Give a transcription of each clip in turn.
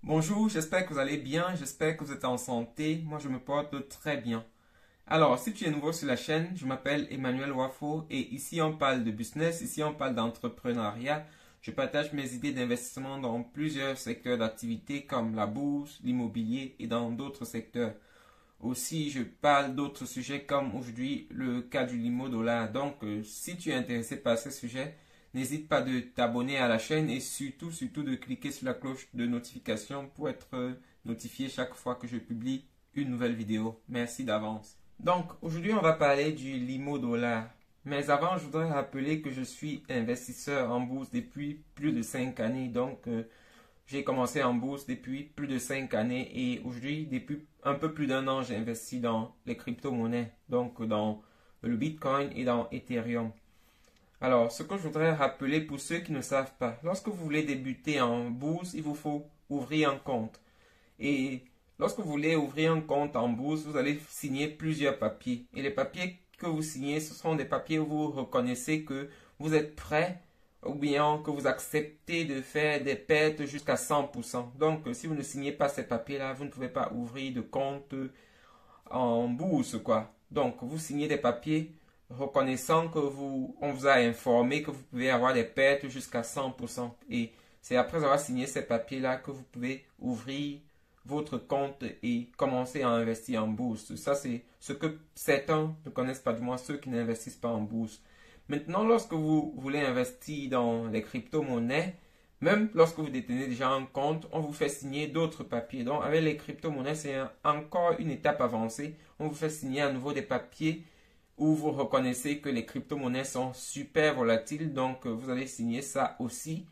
Bonjour, j'espère que vous allez bien, j'espère que vous êtes en santé. Moi, je me porte très bien. Alors, si tu es nouveau sur la chaîne, je m'appelle Emmanuel Wafo et ici on parle de business, ici on parle d'entrepreneuriat. Je partage mes idées d'investissement dans plusieurs secteurs d'activité comme la bourse, l'immobilier et dans d'autres secteurs. Aussi, je parle d'autres sujets comme aujourd'hui le cas du limo dollar. Donc, si tu es intéressé par ces sujets, n'hésite pas de t'abonner à la chaîne et surtout de cliquer sur la cloche de notification pour être notifié chaque fois que je publie une nouvelle vidéo. Merci d'avance. Donc, aujourd'hui, on va parler du limo dollar. Mais avant, je voudrais rappeler que je suis investisseur en bourse depuis plus de 5 années. Donc, j'ai commencé en bourse depuis plus de 5 années et aujourd'hui, depuis un peu plus d'un an, j'ai investi dans les crypto-monnaies, donc dans le Bitcoin et dans Ethereum. Alors, ce que je voudrais rappeler pour ceux qui ne savent pas, lorsque vous voulez débuter en bourse, il vous faut ouvrir un compte. Et lorsque vous voulez ouvrir un compte en bourse, vous allez signer plusieurs papiers. Et les papiers que vous signez, ce sont des papiers où vous reconnaissez que vous êtes prêt ou bien que vous acceptez de faire des pertes jusqu'à 100%. Donc, si vous ne signez pas ces papiers-là, vous ne pouvez pas ouvrir de compte en bourse, quoi. Donc, vous signez des papiers reconnaissant que on vous a informé que vous pouvez avoir des pertes jusqu'à 100%. Et c'est après avoir signé ces papiers-là que vous pouvez ouvrir votre compte et commencer à investir en bourse. Ça, c'est ce que certains ne connaissent pas, du moins ceux qui n'investissent pas en bourse. Maintenant, lorsque vous voulez investir dans les crypto-monnaies, même lorsque vous détenez déjà un compte, on vous fait signer d'autres papiers. Donc, avec les crypto-monnaies, c'est encore une étape avancée. On vous fait signer à nouveau des papiers où vous reconnaissez que les crypto-monnaies sont super volatiles. Donc, vous allez signer ça aussi.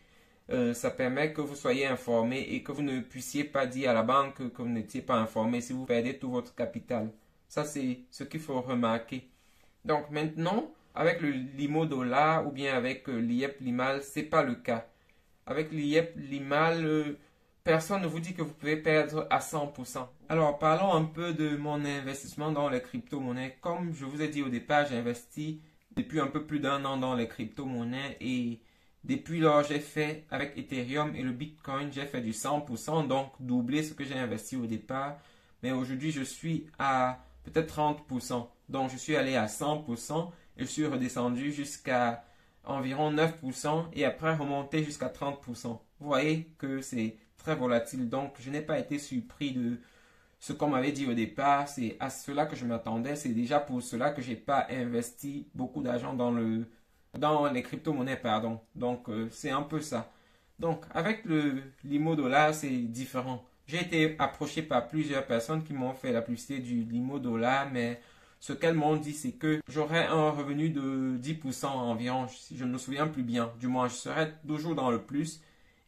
Ça permet que vous soyez informé et que vous ne puissiez pas dire à la banque que vous n'étiez pas informé si vous perdez tout votre capital. Ça, c'est ce qu'il faut remarquer. Donc maintenant, avec le limo dollar ou bien avec l'IEP Limal, c'est pas le cas. Avec l'IEP Limal, personne ne vous dit que vous pouvez perdre à 100%. Alors parlons un peu de mon investissement dans les crypto-monnaies. Comme je vous ai dit au départ, j'ai investi depuis un peu plus d'un an dans les crypto-monnaies et depuis lors, j'ai fait avec Ethereum et le Bitcoin, j'ai fait du 100%, donc doubler ce que j'ai investi au départ. Mais aujourd'hui, je suis à peut-être 30%. Donc, je suis allé à 100% et je suis redescendu jusqu'à environ 9% et après remonté jusqu'à 30%. Vous voyez que c'est très volatile. Donc, je n'ai pas été surpris de ce qu'on m'avait dit au départ. C'est à cela que je m'attendais. C'est déjà pour cela que j'ai pas investi beaucoup d'argent dans les crypto-monnaies, pardon. Donc, c'est un peu ça. Donc, avec le limo dollar, c'est différent. J'ai été approché par plusieurs personnes qui m'ont fait la publicité du limo dollar, mais ce qu'elles m'ont dit, c'est que j'aurais un revenu de 10% environ, si je ne me souviens plus bien. Du moins, je serais toujours dans le plus.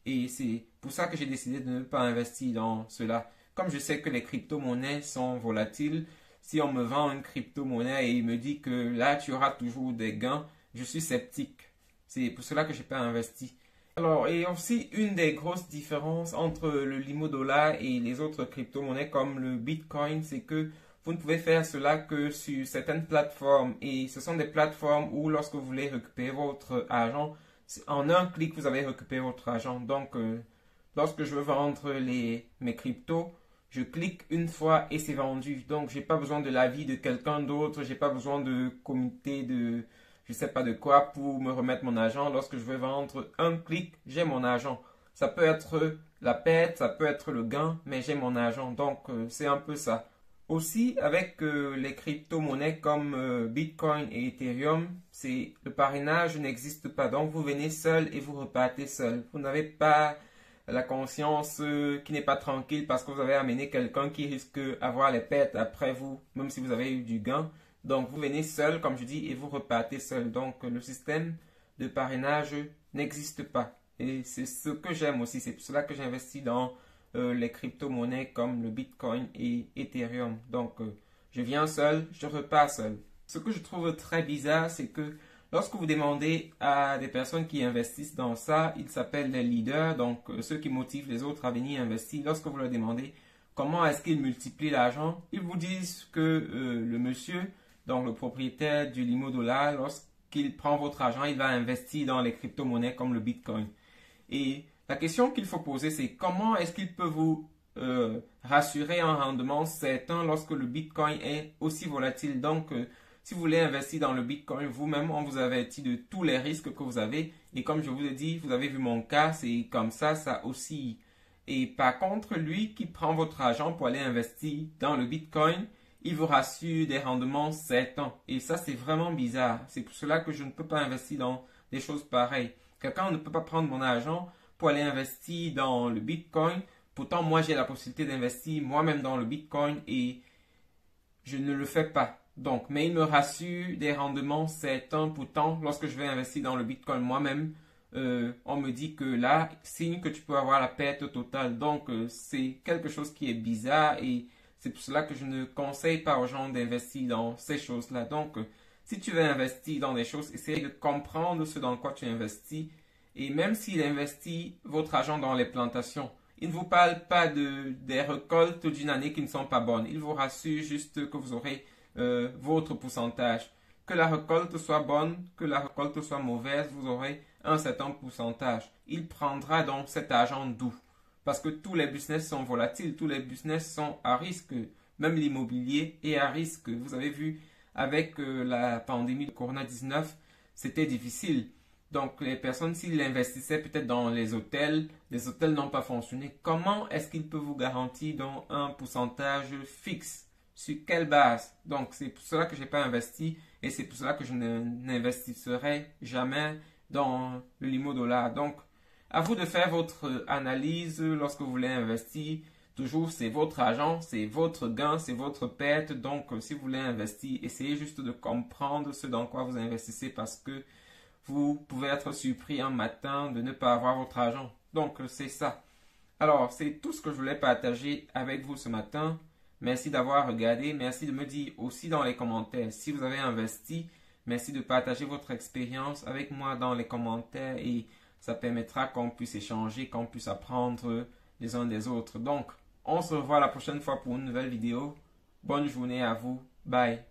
Et c'est pour ça que j'ai décidé de ne pas investir dans cela. Comme je sais que les crypto-monnaies sont volatiles, si on me vend une crypto-monnaie et il me dit que là, tu auras toujours des gains, je suis sceptique. C'est pour cela que je n'ai pas investi. Alors, et aussi une des grosses différences entre le limo dollar et les autres crypto-monnaies comme le Bitcoin, c'est que vous ne pouvez faire cela que sur certaines plateformes. Et ce sont des plateformes où lorsque vous voulez récupérer votre argent, en un clic, vous avez récupéré votre argent. Donc, lorsque je veux vendre mes cryptos, je clique une fois et c'est vendu. Donc, j'ai pas besoin de l'avis de quelqu'un d'autre. J'ai pas besoin de comité de je sais pas de quoi pour me remettre mon argent. Lorsque je veux vendre un clic, j'ai mon argent. Ça peut être la perte, ça peut être le gain, mais j'ai mon argent. Donc, c'est un peu ça. Aussi, avec les crypto-monnaies comme Bitcoin et Ethereum, c'est le parrainage n'existe pas. Donc, vous venez seul et vous repartez seul. Vous n'avez pas la conscience qui n'est pas tranquille parce que vous avez amené quelqu'un qui risque d'avoir les pertes après vous, même si vous avez eu du gain. Donc, vous venez seul, comme je dis, et vous repartez seul. Donc, le système de parrainage n'existe pas. Et c'est ce que j'aime aussi. C'est pour cela que j'investis dans les crypto-monnaies comme le Bitcoin et Ethereum. Donc, je viens seul, je repars seul. Ce que je trouve très bizarre, c'est que lorsque vous demandez à des personnes qui investissent dans ça, ils s'appellent les leaders, donc ceux qui motivent les autres à venir investir. Lorsque vous leur demandez comment est-ce qu'ils multiplient l'argent, ils vous disent que le monsieur, donc le propriétaire du limo dollar, lorsqu'il prend votre argent, il va investir dans les crypto-monnaies comme le Bitcoin. Et La question qu'il faut poser, c'est comment est-ce qu'il peut vous rassurer un rendement certain lorsque le Bitcoin est aussi volatile. Donc, si vous voulez investir dans le Bitcoin, vous-même, on vous avertit de tous les risques que vous avez. Et comme je vous ai dit, vous avez vu mon cas, c'est comme ça oscille. Et par contre, lui qui prend votre argent pour aller investir dans le Bitcoin, il vous rassure des rendements certains. Et ça, c'est vraiment bizarre. C'est pour cela que je ne peux pas investir dans des choses pareilles. Quelqu'un ne peut pas prendre mon argent pour aller investir dans le Bitcoin. Pourtant, moi, j'ai la possibilité d'investir moi-même dans le Bitcoin et je ne le fais pas. Donc, mais il me rassure des rendements certains. Pourtant, lorsque je vais investir dans le Bitcoin moi-même, on me dit que là, signe que tu peux avoir la perte totale. Donc, c'est quelque chose qui est bizarre et c'est pour cela que je ne conseille pas aux gens d'investir dans ces choses-là. Donc, si tu veux investir dans des choses, essaye de comprendre ce dans quoi tu investis. Et même s'il investit votre argent dans les plantations, il ne vous parle pas des récoltes d'une année qui ne sont pas bonnes. Il vous rassure juste que vous aurez votre pourcentage. Que la récolte soit bonne, que la récolte soit mauvaise, vous aurez un certain pourcentage. Il prendra donc cet argent d'où? Parce que tous les business sont volatiles, tous les business sont à risque. Même l'immobilier est à risque. Vous avez vu, avec la pandémie de Corona-19, c'était difficile. Donc, les personnes, s'ils investissaient peut-être dans les hôtels n'ont pas fonctionné. Comment est-ce qu'ils peuvent vous garantir donc un pourcentage fixe? Sur quelle base? Donc, c'est pour cela que je n'ai pas investi et c'est pour cela que je n'investisserai jamais dans le limo dollar. Donc, à vous de faire votre analyse lorsque vous voulez investir. Toujours, c'est votre argent, c'est votre gain, c'est votre perte. Donc, si vous voulez investir, essayez juste de comprendre ce dans quoi vous investissez parce que vous pouvez être surpris un matin de ne pas avoir votre argent. Donc, c'est ça. Alors, c'est tout ce que je voulais partager avec vous ce matin. Merci d'avoir regardé. Merci de me dire aussi dans les commentaires si vous avez investi. Merci de partager votre expérience avec moi dans les commentaires et ça permettra qu'on puisse échanger, qu'on puisse apprendre les uns des autres. Donc, on se revoit la prochaine fois pour une nouvelle vidéo. Bonne journée à vous. Bye.